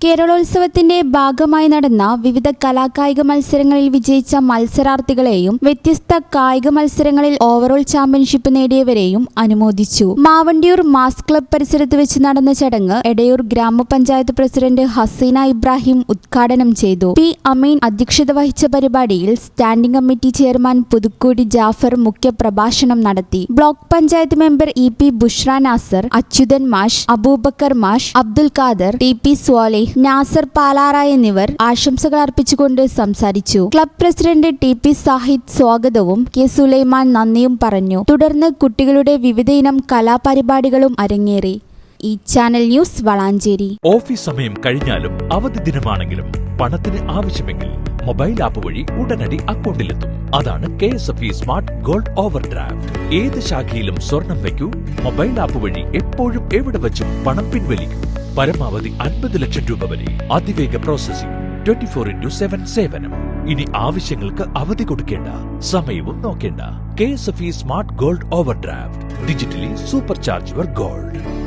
കേരളോത്സവത്തിന്റെ ഭാഗമായി നടന്ന വിവിധ കലാകായിക മത്സരങ്ങളിൽ വിജയിച്ച മത്സരാർത്ഥികളെയും വ്യത്യസ്ത കായിക മത്സരങ്ങളിൽ ഓവറോൾ ചാമ്പ്യൻഷിപ്പ് നേടിയവരെയും അനുമോദിച്ചു. മാവണ്ടിയൂർ മാസ് ക്ലബ് പരിസരത്ത് വെച്ച് നടന്ന ചടങ്ങ് എടയൂർ ഗ്രാമപഞ്ചായത്ത് പ്രസിഡന്റ് ഹസീന ഇബ്രാഹിം ഉദ്ഘാടനം ചെയ്തു. പി അമീൻ അധ്യക്ഷത വഹിച്ച പരിപാടിയിൽ standing committee chairman Puthukkodi Jafar മുഖ്യ പ്രഭാഷണം നടത്തി. Block panchayat member E P. Bushra Nasar, Achuthan മാഷ്, അബൂബക്കർ മാഷ്, അബ്ദുൽ ഖാദർ, ടി.പി. സ്വാലിഹ്, നാസർ പാലാറ എന്നിവർ ആശംസകൾ അർപ്പിച്ചുകൊണ്ട് സംസാരിച്ചു. Club president TP. സാഹിദ് സ്വാഗതവും കെ. സുലൈമാൻ നന്ദിയും പറഞ്ഞു. തുടർന്ന് കുട്ടികളുടെ വിവിധയിനം കലാപരിപാടികളും അരങ്ങേറി. ഈ ചാനൽ ന്യൂസ് വളാഞ്ചേരി. ഓഫീസ് സമയം കഴിഞ്ഞാലും അവധി ദിനമാണെങ്കിലും പണത്തിന് ആവശ്യമെങ്കിൽ മൊബൈൽ ആപ്പ് വഴി ഉടനടി അക്കൗണ്ടിലെത്തും. അതാണ് KSFE smart gold over draft. ഏത് ശാഖയിലും സ്വർണം വയ്ക്കൂ. മൊബൈൽ ആപ്പ് വഴി എപ്പോഴും എവിടെ വെച്ചും പണം പിൻവലിക്കൂ. പരമാവധി 50 ലക്ഷം രൂപ വരെ. അതിവേഗ പ്രോസസിംഗ്, 24/7 സേവനം. ഇനി ആവശ്യങ്ങൾക്ക് അവധി കൊടുക്കേണ്ട, സമയവും നോക്കേണ്ട. KSFE smart gold over draft. Digitally super charge your gold.